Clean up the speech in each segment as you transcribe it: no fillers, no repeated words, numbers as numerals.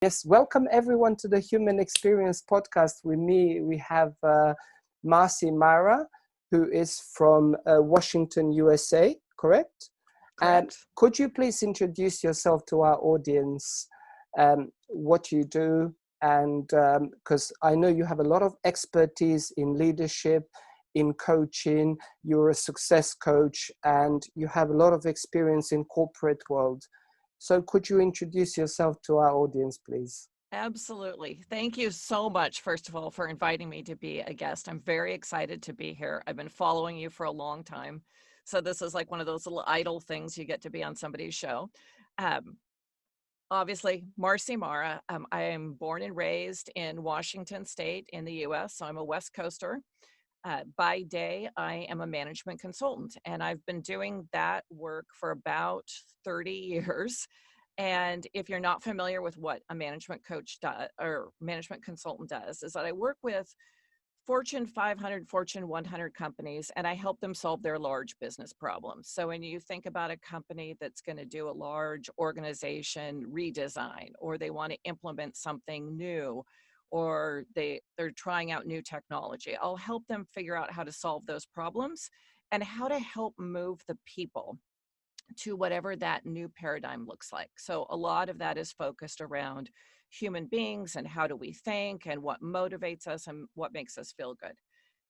Yes, welcome everyone to the Human Experience podcast. With me, we have Marcy Mara, who is from Washington, USA, correct? And Correct. could you please introduce yourself to our audience, what you do? And because I know you have a lot of expertise in leadership, in coaching, you're a success coach, and you have a lot of experience in corporate world. So could you introduce yourself to our audience, please? Absolutely. Thank you so much, first of all, for inviting me to be a guest. I'm very excited to be here. I've been following you for a long time. So this is like one of those little idle things you get to be on somebody's show. Um, Obviously, Marcy Mara. I am born and raised in Washington State in the US, so I'm a West Coaster. By day, I am a management consultant, and I've been doing that work for about 30 years. And if you're not familiar with what a management coach does or management consultant does, is that I work with Fortune 500, Fortune 100 companies, and I help them solve their large business problems. So when you think about a company that's going to do a large organization redesign, or they want to implement something new, or they're trying out new technology, I'll help them figure out how to solve those problems and how to help move the people to whatever that new paradigm looks like. So a lot of that is focused around human beings and how do we think and what motivates us and what makes us feel good.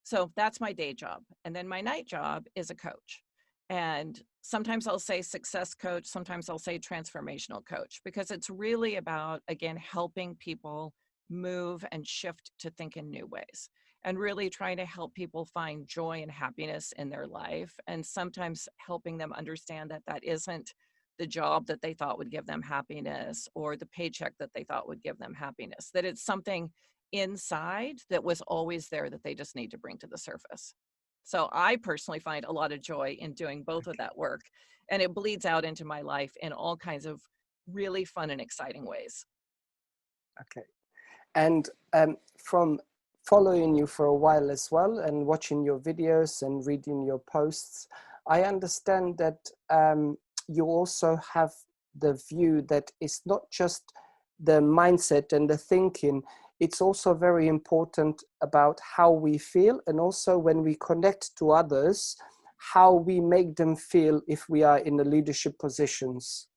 So that's my day job. And then my night job is a coach. And sometimes I'll say success coach, sometimes I'll say transformational coach, because it's really about, again, helping people move and shift to think in new ways and really trying to help people find joy and happiness in their life. And sometimes helping them understand that that isn't the job that they thought would give them happiness or the paycheck that they thought would give them happiness, that it's something inside that was always there that they just need to bring to the surface. So I personally find a lot of joy in doing both of that work, and it bleeds out into my life in all kinds of really fun and exciting ways. Okay. And from following you for a while as well and watching your videos and reading your posts, I understand that you also have the view that it's not just the mindset and the thinking, it's also very important about how we feel, and also when we connect to others, how we make them feel if we are in the leadership positions.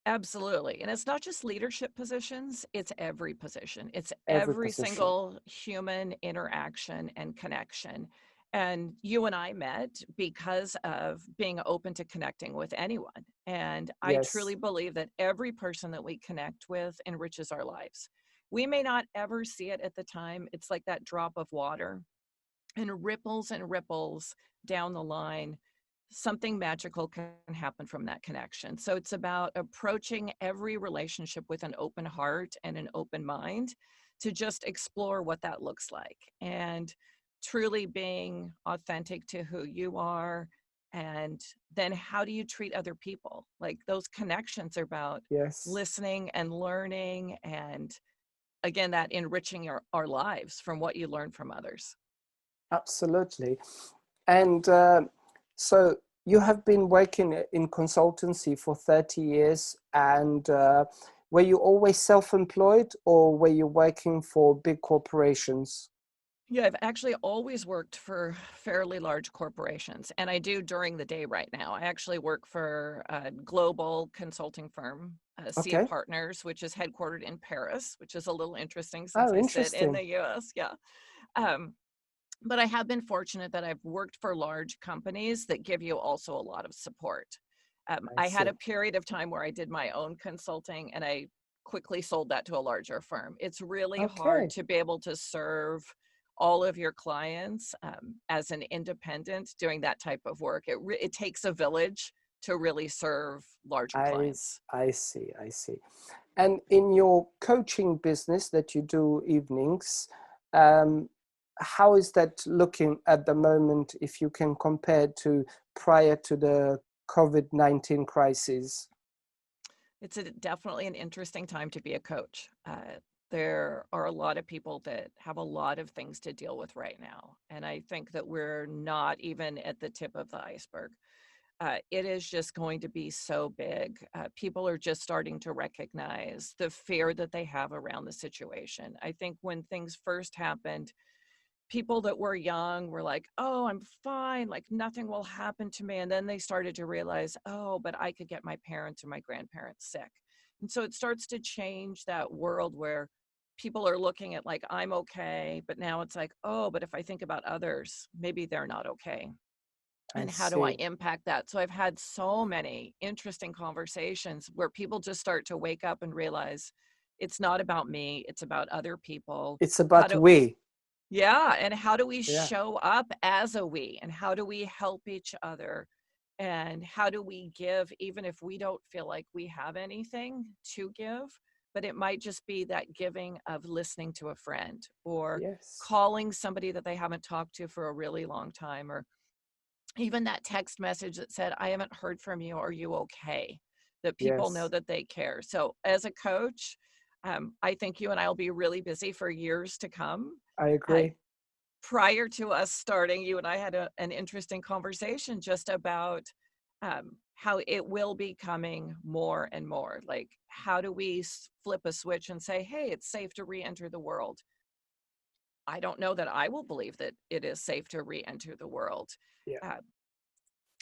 Absolutely. And it's not just leadership positions, it's every position. It's Every every position. single human interaction and connection. And you and I met because of being open to connecting with anyone. And I Yes. truly believe that every person that we connect with enriches our lives. We may not ever see it at the time. It's like that drop of water and ripples down the line. Something magical can happen from that connection. So it's about approaching every relationship with an open heart and an open mind to just explore what that looks like and truly being authentic to who you are. And then how do you treat other people? Like those connections are about Yes. listening and learning, and again, that enriching our lives from what you learn from others. Absolutely. And so you have been working in consultancy for 30 years, and were you always self-employed or were you working for big corporations? Yeah, I've actually always worked for fairly large corporations, and I do during the day right now. I actually work for a global consulting firm, Sia Okay. Partners, which is headquartered in Paris, which is a little interesting since Oh, I sit in interesting. the US. Yeah. Um, but I have been fortunate that I've worked for large companies that give you also a lot of support. I I had see. a period of time where I did my own consulting and I quickly sold that to a larger firm. It's really hard Okay. to be able to serve all of your clients as an independent doing that type of work. It takes a village to really serve larger clients. I see. I see. And in your coaching business that you do evenings, um, how is that looking at the moment if you can compare to prior to the COVID-19 crisis? It's definitely an interesting time to be a coach. There are a lot of people that have a lot of things to deal with right now. And I think that we're not even at the tip of the iceberg. it is just going to be so big. People are just starting to recognize the fear that they have around the situation. I think when things first happened, people that were young were like, oh, I'm fine, like nothing will happen to me. And then they started to realize, oh, but I could get my parents or my grandparents sick. And so it starts to change that world where people are looking at like, I'm okay. But now it's like, oh, but if I think about others, maybe they're not okay. I And how do I see. impact that? So I've had so many interesting conversations where people just start to wake up and realize it's not about me, it's about other people. It's How about do we. Yeah, and how do we Yeah. show up as a we? And how do we help each other? And how do we give, even if we don't feel like we have anything to give? But it might just be that giving of listening to a friend or Yes. calling somebody that they haven't talked to for a really long time, or even that text message that said, I haven't heard from you. Are you okay? That people know Yes. that they care. So, as a coach, I think you and I will be really busy for years to come. I Uh, agree. Prior to us starting, you and I had an interesting conversation just about how it will be coming more and more. Like, how do we flip a switch and say, hey, it's safe to re enter the world? I don't know that I will believe that it is safe to re enter the world. Yeah. Uh,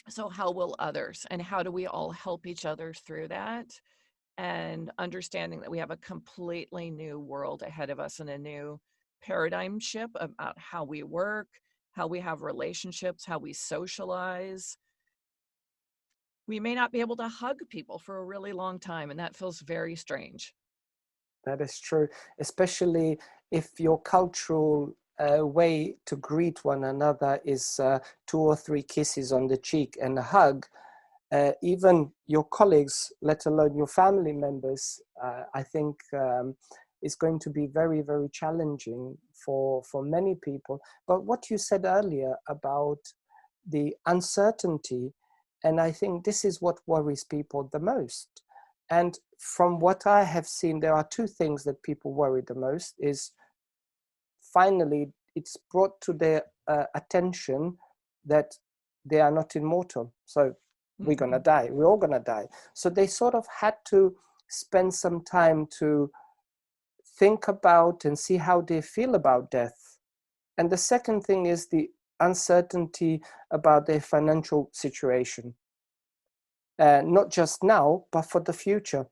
so, how will others? And how do we all help each other through that? And understanding that we have a completely new world ahead of us and a new paradigm shift about how we work, how we have relationships, how we socialize. We may not be able to hug people for a really long time, and that feels very strange. That is true, especially if your cultural way to greet one another is two or three kisses on the cheek and a hug. Even your colleagues, let alone your family members, I think is going to be very, very challenging for many people. But what you said earlier about the uncertainty, and I think this is what worries people the most. And from what I have seen, there are two things that people worry the most is finally it's brought to their attention that they are not immortal. So we're going to Mhm. die. We're all going to die. So they sort of had to spend some time to think about and see how they feel about death. And the second thing is the uncertainty about their financial situation, not just now, but for the future.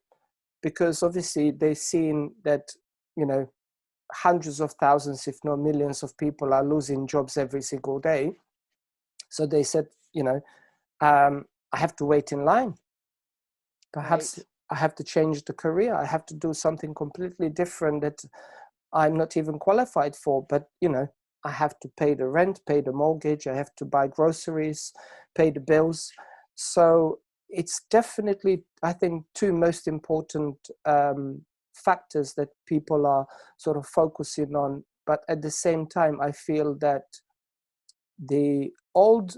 Because obviously they've seen that, you know, hundreds of thousands, if not millions of people are losing jobs every single day. So they said, you know, I have to wait in line. Perhaps Right. I have to change the career. I have to do something completely different that I'm not even qualified for. But, you know, I have to pay the rent, pay the mortgage. I have to buy groceries, pay the bills. So it's definitely, I think, two most important factors that people are sort of focusing on. But at the same time, I feel that the old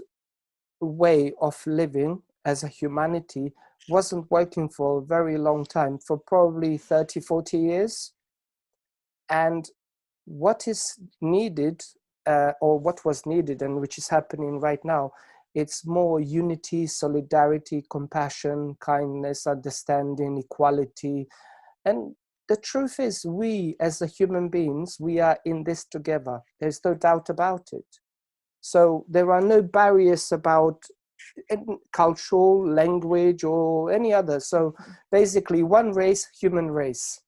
way of living as a humanity wasn't working for a very long time, for probably 30, 40 years. And what is needed, or what was needed, and which is happening right now, it's more unity, solidarity, compassion, kindness, understanding, equality. And the truth is, we as the human beings, we are in this together. There's no doubt about it. So there are no barriers about cultural, language, or any other. So basically, one race, human race,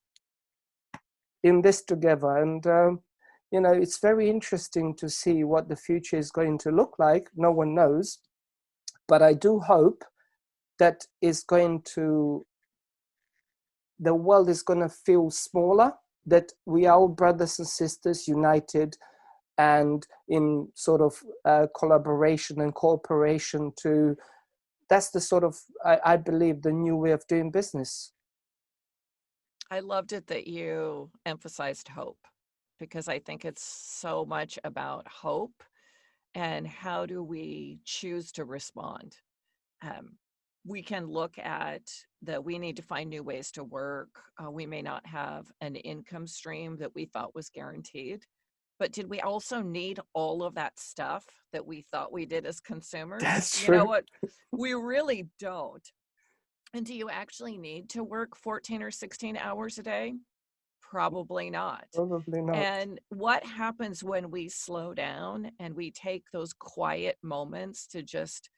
in this together. And you know, it's very interesting to see what the future is going to look like. No one knows, but I do hope that is going to, the world is going to feel smaller, that we are all brothers and sisters united and in sort of collaboration and cooperation to, that's the sort of, I believe, the new way of doing business. I loved it that you emphasized hope, because I think it's so much about hope and how do we choose to respond. Um, we can look at that we need to find new ways to work. We may not have an income stream that we thought was guaranteed. but did we also need all of that stuff that we thought we did as consumers? That's You know true. what? We really don't. And do you actually need to work 14 or 16 hours a day? Probably not. Probably not. And what happens when we slow down and we take those quiet moments to just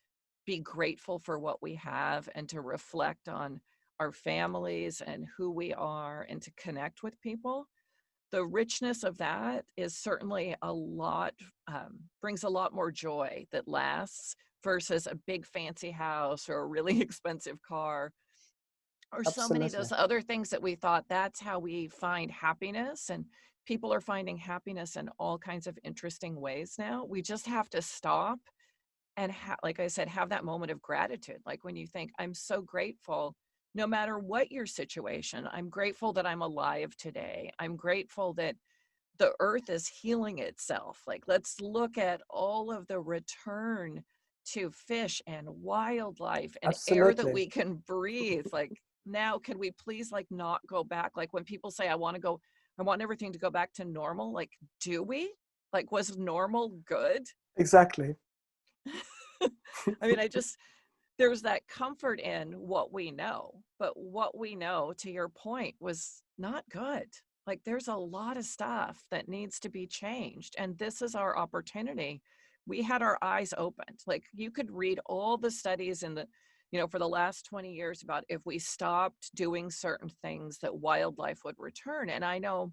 be grateful for what we have and to reflect on our families and who we are and to connect with people? The richness of that is certainly a lot, brings a lot more joy that lasts versus a big fancy house or a really expensive car or so many of Absolutely. those other things that we thought that's how we find happiness. And people are finding happiness in all kinds of interesting ways now. We just have to stop and like I said, have that moment of gratitude. Like when you think, I'm so grateful, no matter what your situation, I'm grateful that I'm alive today. I'm grateful that the earth is healing itself. Like, let's look at all of the return to fish and wildlife and air that Absolutely. we can breathe. Like, now, can we please like not go back? Like when people say, I want everything to go back to normal. Like, do we? Like, was normal good? Exactly. I mean, there's that comfort in what we know, but what we know, to your point, was not good. Like there's a lot of stuff that needs to be changed. And this is our opportunity. We had our eyes opened. Like you could read all the studies in the, for the last 20 years about if we stopped doing certain things that wildlife would return. And I know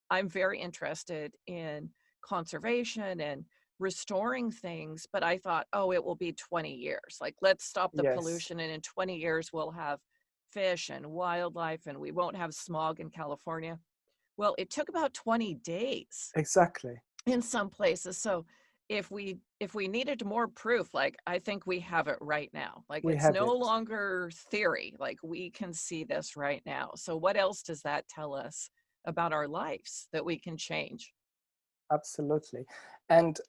I'm very interested in conservation and restoring things, but I thought, oh, it will be 20 years. Like, let's stop the Yes. pollution, and in 20 years, we'll have fish and wildlife, and we won't have smog in California. Well, it took about 20 days Exactly. in some places. So if we needed more proof, like I think we have it right now. Like We it's have no it. longer theory. Like we can see this right now. So what else does that tell us about our lives that we can change? Absolutely. And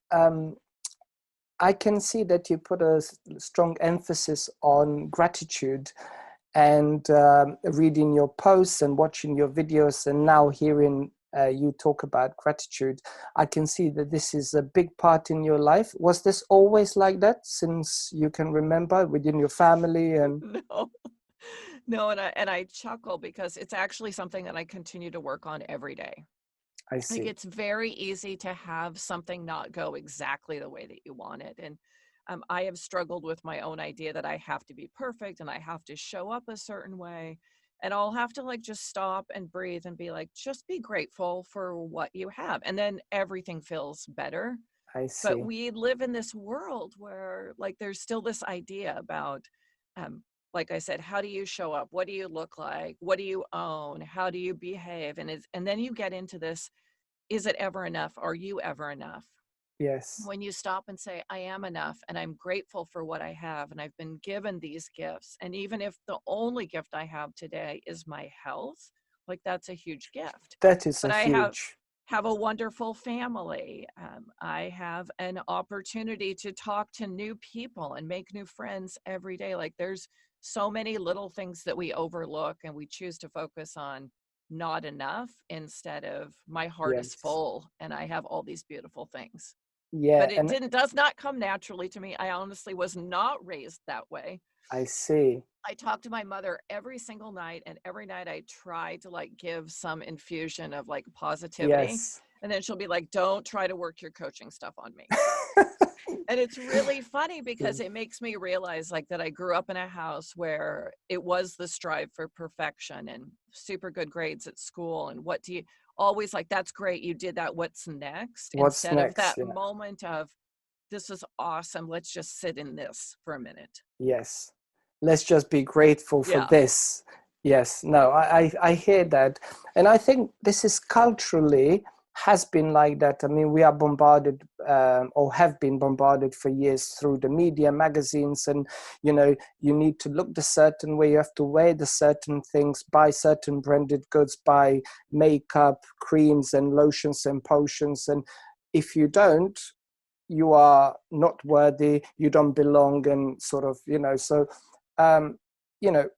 I can see that you put a strong emphasis on gratitude, and reading your posts and watching your videos and now hearing you talk about gratitude, I can see that this is a big part in your life. Was this always like that since you can remember within your family? And No. No, and I chuckle because it's actually something that I continue to work on every day. I Like see. it's very easy to have something not go exactly the way that you want it. And I have struggled with my own idea that I have to be perfect and I have to show up a certain way. And I'll have to like just stop and breathe and be like, just be grateful for what you have. And then everything feels better. I But see. we live in this world where like there's still this idea about um, like I said, how do you show up? What do you look like? What do you own? How do you behave? And then you get into this, is it ever enough? Are you ever enough? Yes. When you stop and say, I am enough and I'm grateful for what I have and I've been given these gifts. And even if the only gift I have today is my health, like that's a huge gift. That is a But I huge. have a wonderful family. I have an opportunity to talk to new people and make new friends every day. Like there's so many little things that we overlook and we choose to focus on not enough instead of my heart is Yes. full and I have all these beautiful things. Yeah. But it And does not come naturally to me. I honestly was not raised that way. I see. I talk to my mother every single night, and every night I try to like give some infusion of like positivity. Yes. And then she'll be like, don't try to work your coaching stuff on me. And it's really funny because it makes me realize like that I grew up in a house where it was the strive for perfection and super good grades at school. And what do you always like, that's great. You did that. What's next? What's Instead of next? that Yeah. moment of, this is awesome. Let's just sit in this for a minute. Yes. Let's just be grateful for Yeah. this. Yes. No, I hear that. And I think this is culturally has been like that. I mean, we are bombarded or have been bombarded for years through the media, magazines, and, you need to look the certain way. You have to wear the certain things, buy certain branded goods, buy makeup, creams and lotions and potions. And if you don't, you are not worthy, you don't belong, and sort of, so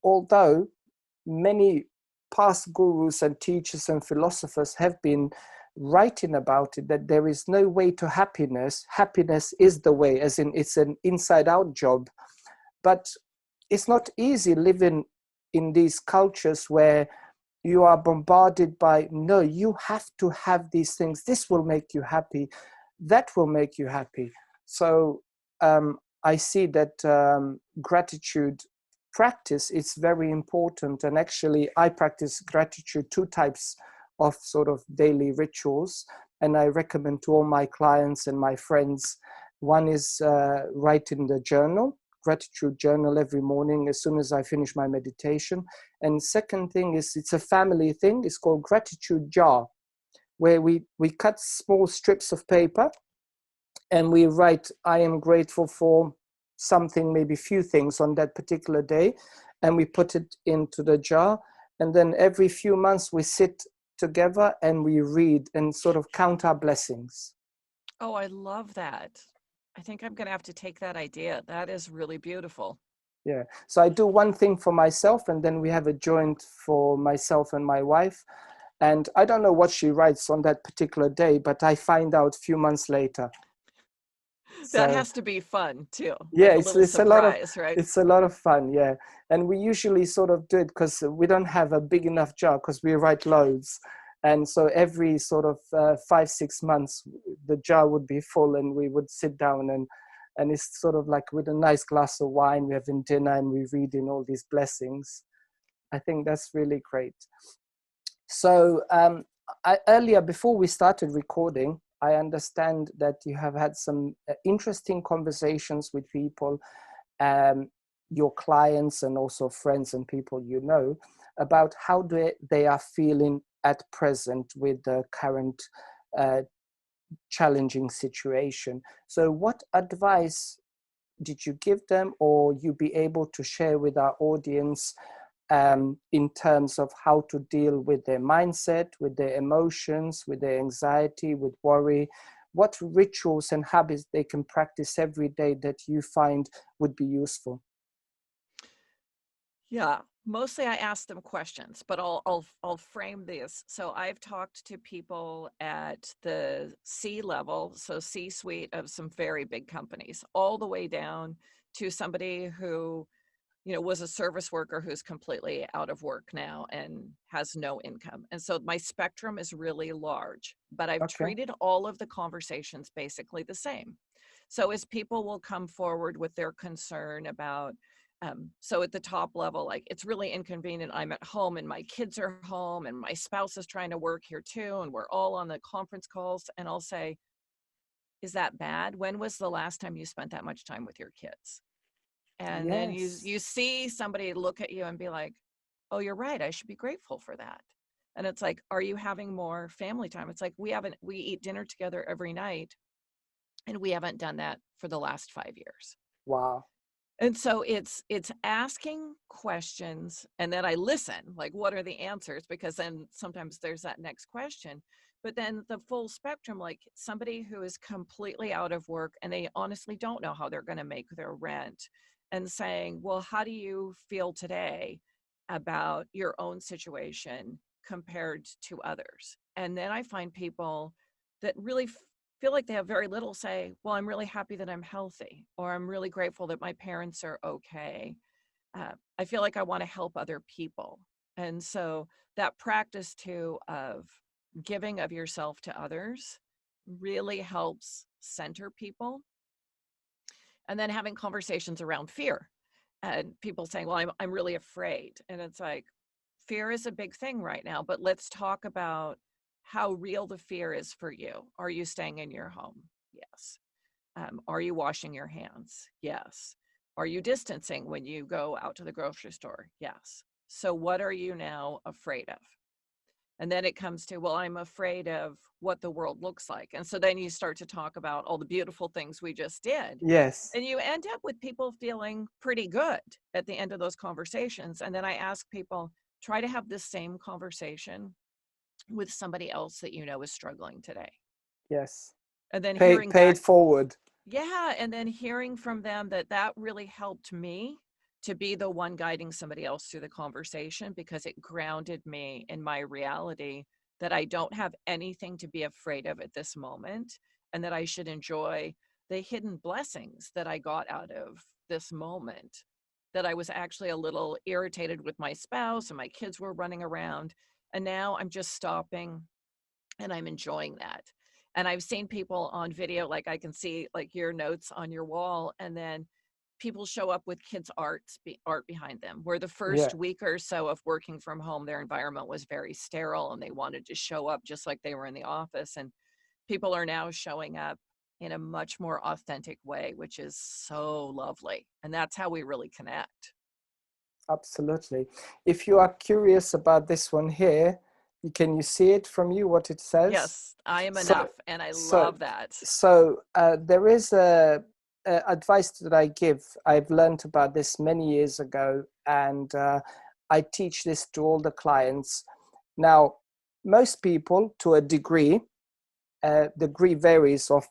although many past gurus and teachers and philosophers have been writing about it, that there is no way to happiness. Happiness is the way, as in it's an inside out job. But it's not easy living in these cultures where you are bombarded by, no, you have to have these things. This will make you happy. That will make you happy. So I see that gratitude practice is very important. And actually, I practice gratitude, 2 types of sort of daily rituals. And I recommend to all my clients and my friends. One is writing the journal, gratitude journal every morning as soon as I finish my meditation. And second thing is, it's a family thing. It's called gratitude jar, where we cut small strips of paper and we write, I am grateful for something, maybe few things on that particular day. And we put it into the jar. And then every few months we sit together and we read and sort of count our blessings. Oh, I love that. I think I'm going to have to take that idea. That is really beautiful. Yeah. So I do one thing for myself, and then we have a joint for myself and my wife. And I don't know what she writes on that particular day, but I find out a few months later. That So has to be fun too, yeah, like a little surprise, right? it's a lot of fun. Yeah. And we usually sort of do it because we don't have a big enough jar, because we write loads. And so every sort of 5, 6 months, the jar would be full and we would sit down and it's sort of like with a nice glass of wine, we're having dinner and we're reading all these blessings. I think that's really great. So earlier, before we started recording, I understand that you have had some interesting conversations with people, your clients and also friends and people you know, about how they are feeling at present with the current uh, challenging situation. So what advice did you give them, or you be able to share with our audience in terms of how to deal with their mindset, with their emotions, with their anxiety, with worry? What rituals and habits they can practice every day that you find would be useful? Yeah, mostly I ask them questions, but I'll frame this. So I've talked to people at the C level, so C-suite of some very big companies, all the way down to somebody who, was a service worker who's completely out of work now and has no income. And so my spectrum is really large, but I've Okay. treated all of the conversations basically the same. So as people will come forward with their concern about, so at the top level, like, it's really inconvenient. I'm at home and my kids are home and my spouse is trying to work here too. And we're all on the conference calls. And I'll say, is that bad? When was the last time you spent that much time with your kids? And then Yes. you see somebody look at you and be like, oh, you're right, I should be grateful for that. And it's like, are you having more family time? It's like, we eat dinner together every night, and we haven't done that for the last 5 years. Wow. And so it's asking questions, and then I listen, like, what are the answers? Because then sometimes there's that next question. But then the full spectrum, like somebody who is completely out of work and they honestly don't know how they're going to make their rent, and saying, well, how do you feel today about your own situation compared to others? And then I find people that really feel like they have very little, say, well, I'm really happy that I'm healthy, or I'm really grateful that my parents are okay. I feel like I want to help other people. And so that practice too of giving of yourself to others really helps center people. And then having conversations around fear, and people saying, well, I'm really afraid. And it's like, fear is a big thing right now, but let's talk about how real the fear is for you. Are you staying in your home? Yes. Are you washing your hands? Yes. Are you distancing when you go out to the grocery store? Yes. So what are you now afraid of? And then it comes to, well, I'm afraid of what the world looks like. And so then you start to talk about all the beautiful things we just did. Yes. And you end up with people feeling pretty good at the end of those conversations. And then I ask people, try to have this same conversation with somebody else that you know is struggling today. Yes. And then hearing Pay it back, forward. yeah, and then hearing from them that really helped me to be the one guiding somebody else through the conversation, because it grounded me in my reality that I don't have anything to be afraid of at this moment, and that I should enjoy the hidden blessings that I got out of this moment. That I was actually a little irritated with my spouse and my kids were running around. And now I'm just stopping and I'm enjoying that. And I've seen people on video, like I can see like your notes on your wall, and then people show up with kids' art behind them, where the Yeah, first week or so of working from home, their environment was very sterile and they wanted to show up just like they were in the office. And people are now showing up in a much more authentic way, which is so lovely. And that's how we really connect. absolutely. If you are curious about this one here, can you see it from you, what it says? Yes, I am So, enough. And I so, love that. there is a advice that I give. I've learned about this many years ago, and I teach this to all the clients. Now, most people, to a degree, degree varies of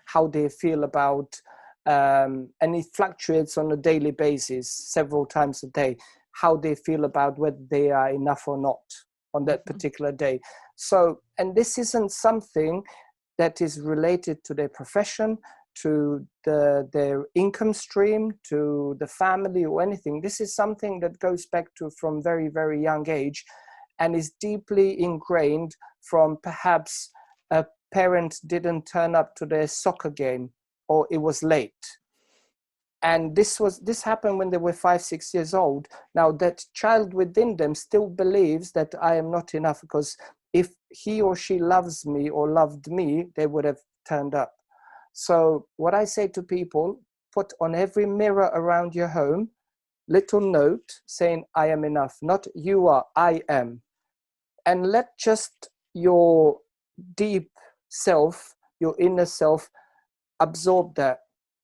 how they feel about, and it fluctuates on a daily basis, several times a day, how they feel about whether they are enough or not on that Mhm. particular day. So, and this isn't something that is related to their profession, to their income stream, to the family or anything. This is something that goes back to from very, very young age and is deeply ingrained from perhaps a parent didn't turn up to their soccer game or it was late. And this happened when they were 5 6 years old. Now that child within them still believes that I am not enough, because if he or she loves me or loved me, they would have turned up. So what I say to people, put on every mirror around your home little note saying I am enough, not you are, I am. And let just your deep self, your inner self, absorb that.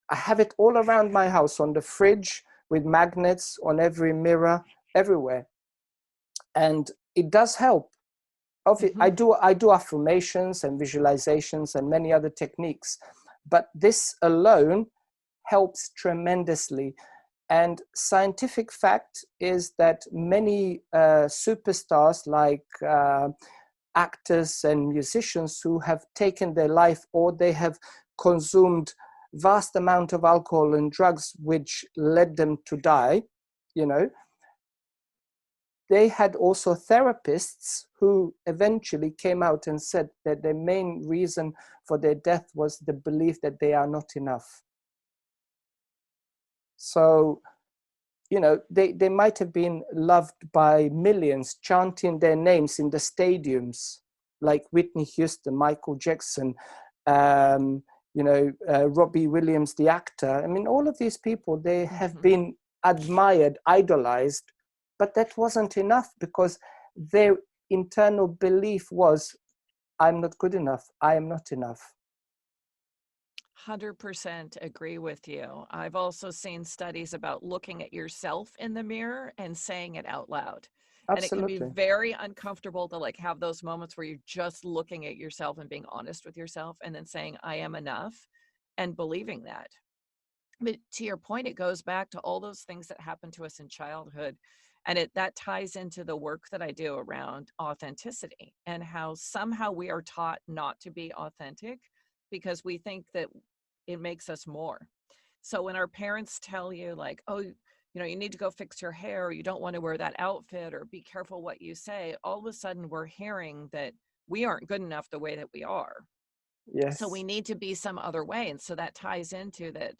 I have it all around my house, on the fridge, with magnets, on every mirror, everywhere. And it does help. Mhm. I do affirmations and visualizations and many other techniques, but this alone helps tremendously. And scientific fact is that many superstars like actors and musicians who have taken their life, or they have consumed vast amount of alcohol and drugs which led them to die, you know, they had also therapists who eventually came out and said that the main reason for their death was the belief that they are not enough. So, you know, they might have been loved by millions, chanting their names in the stadiums, like Whitney Houston, Michael Jackson, um, Robbie Williams, the actor. I mean, all of these people, they have Mhm. been admired, idolized, but that wasn't enough, because their internal belief was, I'm not good enough, I am not enough. 100% agree with you. I've also seen studies about looking at yourself in the mirror and saying it out loud. And it can be Absolutely. very uncomfortable to like have those moments where you're just looking at yourself and being honest with yourself and then saying, I am enough, and believing that. But to your point, it goes back to all those things that happened to us in childhood. And that ties into the work that I do around authenticity, and how somehow we are taught not to be authentic because we think that it makes us more. So when our parents tell you like, oh, you need to go fix your hair, or you don't want to wear that outfit, or be careful what you say, all of a sudden we're hearing that we aren't good enough the way that we are. So we Yes, need to be some other way. And so that ties into that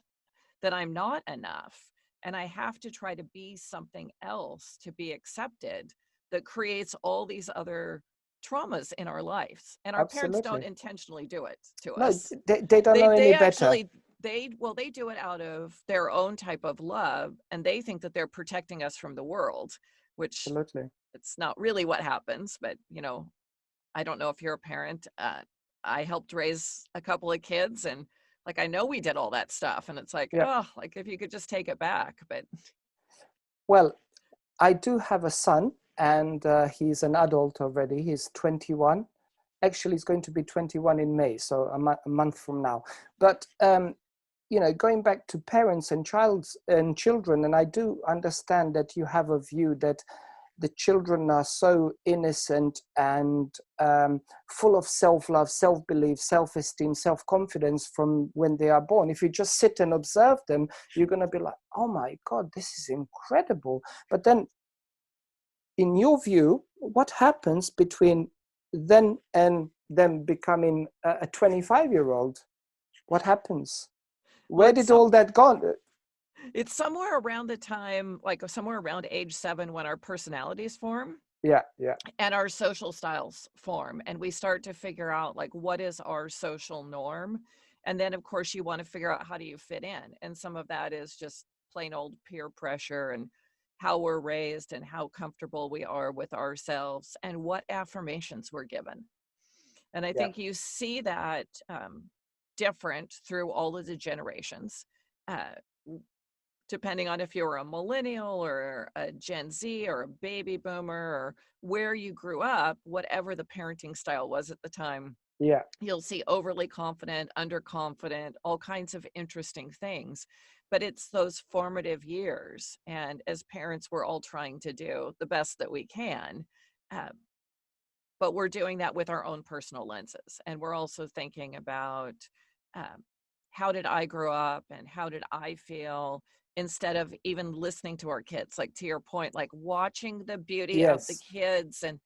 I'm not enough, and I have to try to be something else to be accepted, that creates all these other traumas in our lives. And our parents don't absolutely. intentionally do it to No, us. they don't know any They better. actually they do it out of their own type of love, and they think that they're protecting us from the world, which Absolutely. it's not really what happens. But I don't know if you're a parent. I helped raise a couple of kids, and like I know we did all that stuff, and it's like, Yeah. oh, like if you could just take it back. But Well, I do have a son, and he's an adult already. He's 21. Actually, he's going to be 21 in May, so a month from now. But going back to parents and children, and I do understand that you have a view that the children are so innocent and full of self-love, self-belief, self-esteem, self-confidence from when they are born. If you just sit and observe them, you're going to be like, oh my God, this is incredible. But then in your view, what happens between then and them becoming a 25-year-old? What happens? Well, Where did all that go? it's somewhere around the time, like somewhere around age 7, when our personalities form Yeah, yeah, and our social styles form, and we start to figure out like what is our social norm. And then of course you want to figure out how do you fit in, and some of that is just plain old peer pressure and how we're raised and how comfortable we are with ourselves and what affirmations we're given. And I yeah, think you see that different through all of the generations, uh, depending on if you're a millennial or a Gen Z or a baby boomer or where you grew up, whatever the parenting style was at the time, yeah, you'll see overly confident, underconfident, all kinds of interesting things. But it's those formative years. And as parents, we're all trying to do the best that we can. Uh, but we're doing that with our own personal lenses. And we're also thinking about um, how did I grow up and how did I feel, instead of even listening to our kids, like to your point, like watching the beauty of the yes, kids and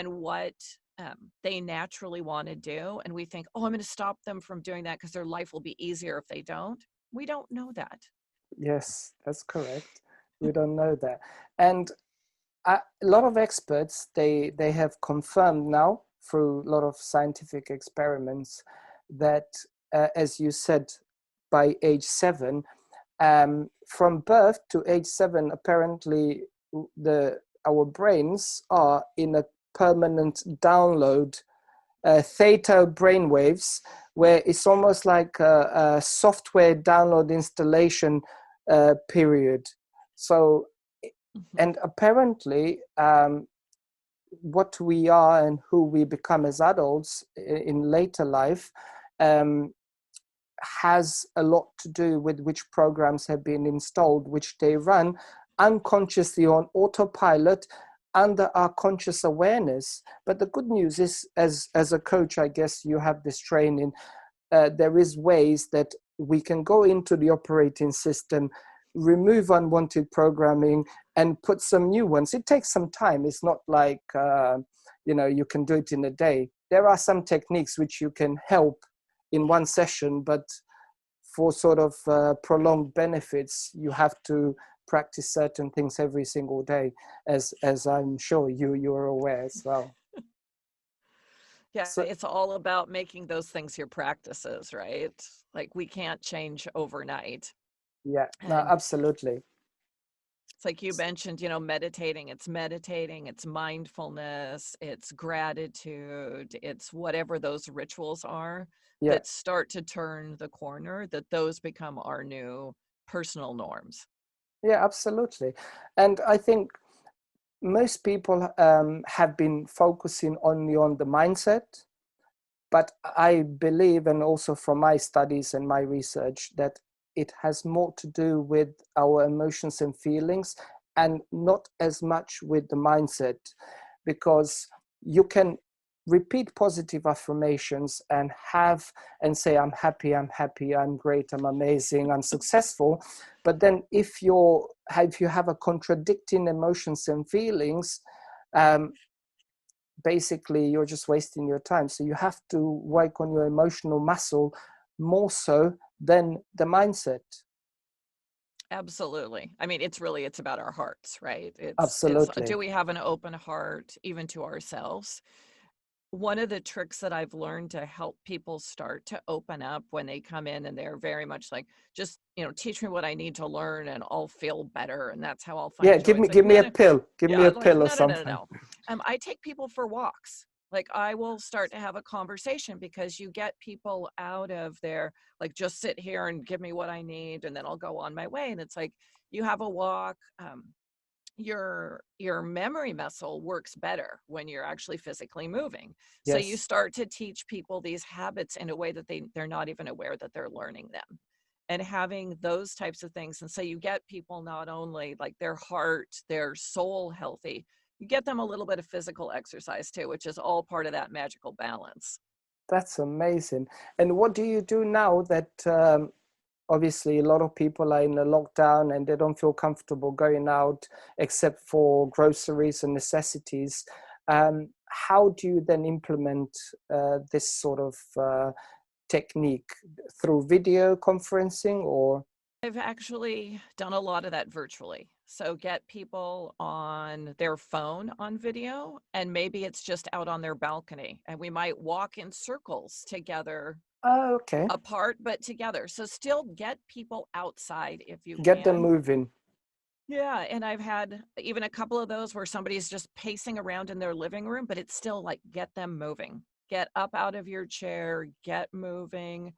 what they naturally want to do. And we think, oh, I'm going to stop them from doing that because their life will be easier if they don't. We don't know that. yes, that's correct. We don't know that. And a lot of experts, they have confirmed now through a lot of scientific experiments that, as you said, by age 7, from birth to age 7, apparently our brains are in a permanent download, theta brainwaves, where it's almost like a software download installation period. So, Mhm. and apparently, what we are and who we become as adults in later life um, has a lot to do with which programs have been installed, which they run unconsciously on autopilot under our conscious awareness. But the good news is, as a coach, I guess you have this training. There is ways that we can go into the operating system, remove unwanted programming, and put some new ones. It takes some time. It's not like you can do it in a day. There are some techniques which you can help in one session, but for sort of prolonged benefits, you have to practice certain things every single day, as I'm sure you're aware as well. Yeah, So it's all about making those things your practices, right? Like we can't change overnight. yeah, no, And absolutely. it's like you mentioned, meditating, it's mindfulness, it's gratitude, it's whatever those rituals are Yeah, that start to turn the corner, that those become our new personal norms. yeah, absolutely. And I think most people have been focusing only on the mindset, but I believe, and also from my studies and my research, that it has more to do with our emotions and feelings and not as much with the mindset, because you can repeat positive affirmations and say, I'm happy, I'm great, I'm amazing, I'm successful. But then if you have a contradicting emotions and feelings, um, basically you're just wasting your time. So you have to work on your emotional muscle more so than the mindset. Absolutely. I mean, it's about our hearts, right? It's Absolutely. do we have an open heart even to ourselves? One of the tricks that I've learned to help people start to open up when they come in and they're very much like, just, teach me what I need to learn and I'll feel better. And that's how I'll Yeah, find joy. It's like, give me no, a no, pill. Give me yeah, a like, pill or no, no, no, no, something. no. I take people for walks. Like I will start to have a conversation because you get people out of their, like, just sit here and give me what I need and then I'll go on my way. And it's like, you have a walk. Your memory muscle works better when you're actually physically moving, so you Yes. start to teach people these habits in a way that they're not even aware that they're learning them, and having those types of things. And so you get people not only like their heart, their soul healthy, you get them a little bit of physical exercise too, which is all part of that magical balance. That's amazing. And what do you do now that obviously a lot of people are in a lockdown and they don't feel comfortable going out except for groceries and necessities? How do you then implement this sort of technique through video conferencing or? I've actually done a lot of that virtually. So get people on their phone on video, and maybe it's just out on their balcony, and we might walk in circles together, Oh, okay. apart, but together. So still get people outside if you Get them can. moving. Yeah, and I've had even a couple of those where somebody's just pacing around in their living room, but it's still like, get them moving. Get up out of your chair, get moving.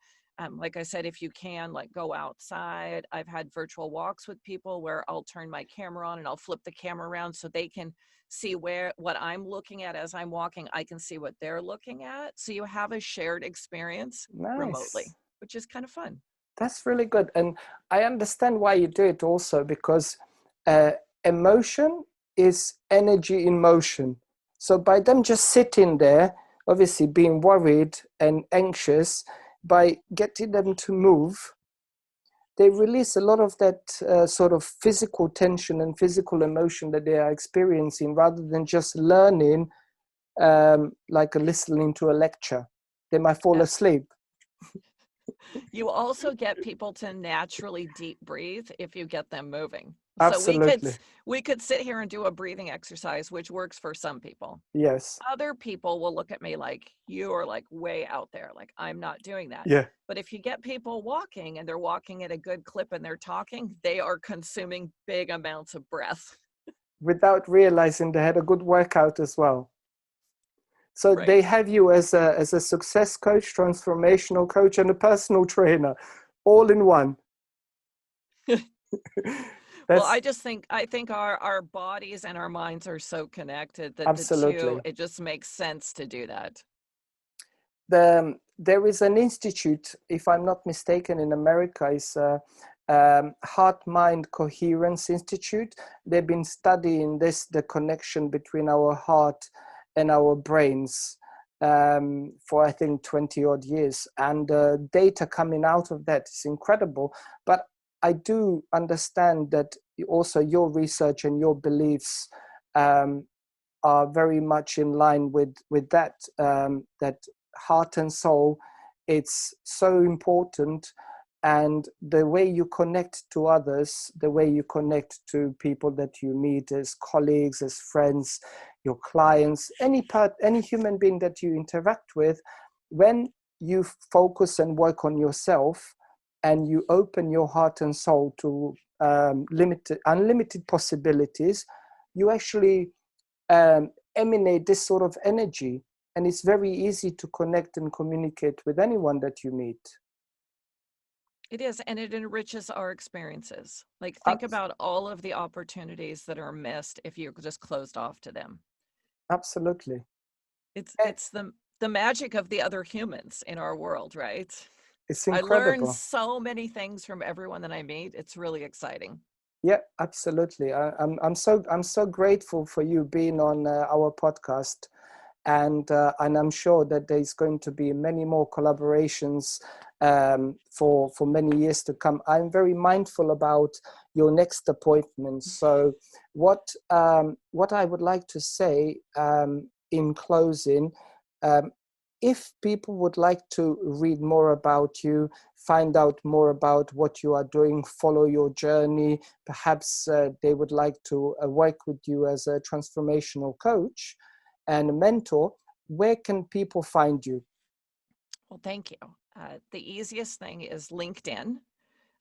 Like I said, if you can, like, go outside. I've had virtual walks with people where I'll turn my camera on and I'll flip the camera around so they can see what I'm looking at as I'm walking. I can see what they're looking at. So you have a shared experience remotely, Nice. which is kind of fun. That's really good. And I understand why you do it also, because uh, emotion is energy in motion. So by them just sitting there, obviously being worried and anxious, by getting them to move, they release a lot of that sort of physical tension and physical emotion that they are experiencing, rather than just learning like listening to a lecture. They might fall asleep. You also get people to naturally deep breathe if you get them moving. So Absolutely. we could sit here and do a breathing exercise, which works for some people. Yes. Other people will look at me like, you are like way out there, like I'm not doing that. Yeah. But if you get people walking and they're walking at a good clip and they're talking, they are consuming big amounts of breath. Without realizing they had a good workout as well. So they Right. have you as a success coach, transformational coach, and a personal trainer, all in one. Well, That's I think our bodies and our minds are so connected that the two, absolutely. it just makes sense to do that. There is an institute, if I'm not mistaken, in America. It's Heart Mind Coherence Institute. They've been studying the connection between our heart and our brains for I think 20 odd years, and data coming out of that is incredible. But I do understand that also your research and your beliefs are very much in line with that, that heart and soul. It's so important, and the way you connect to others, the way you connect to people that you meet as colleagues, as friends, your clients, any human being that you interact with, when you focus and work on yourself and you open your heart and soul to unlimited possibilities, you actually emanate this sort of energy, and it's very easy to connect and communicate with anyone that you meet. It is, and it enriches our experiences. Like, think Abs- about all of the opportunities that are missed if you're just closed off to them. Absolutely. It's the magic of the other humans in our world, right? It's I learn incredible. so many things from everyone that I meet. It's really exciting. Yeah, absolutely. I'm so grateful for you being on our podcast, and I'm sure that there's going to be many more collaborations for many years to come. I'm very mindful about your next appointment. So what I would like to say in closing, um, if people would like to read more about you, find out more about what you are doing, follow your journey, perhaps they would like to work with you as a transformational coach and a mentor, where can people find you? Well, thank you. The easiest thing is LinkedIn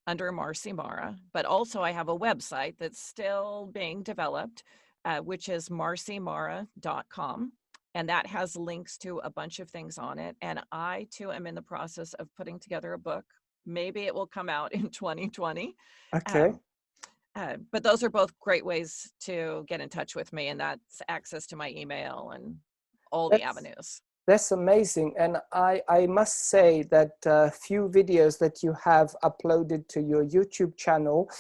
under Marcy Mara, but also I have a website that's still being developed, which is marcymara.com. And that has links to a bunch of things on it. And I too am in the process of putting together a book. Maybe it will come out in 2020. Okay, Um, but those are both great ways to get in touch with me. And that's access to my email and all the that's avenues. that's amazing. And I must say that few videos that you have uploaded to your YouTube channel,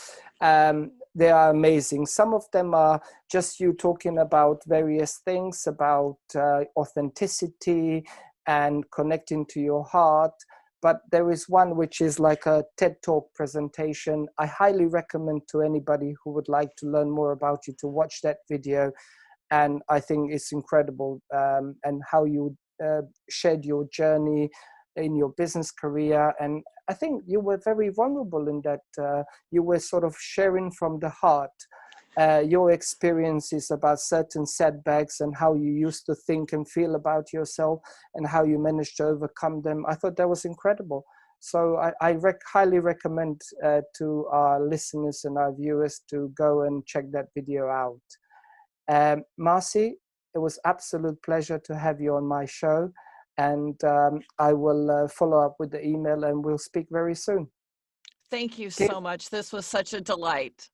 they are amazing. Some of them are just you talking about various things, about authenticity and connecting to your heart. But there is one which is like a TED Talk presentation. I highly recommend to anybody who would like to learn more about you to watch that video. And I think it's incredible, and how you shared your journey in your business career. And I think you were very vulnerable in that you were sort of sharing from the heart your experiences about certain setbacks and how you used to think and feel about yourself and how you managed to overcome them. I thought that was incredible. So I highly recommend to our listeners and our viewers to go and check that video out. Marcy, it was absolute pleasure to have you on my show, and I will follow up with the email and we'll speak very soon. Thank you Give, so much. This was such a delight.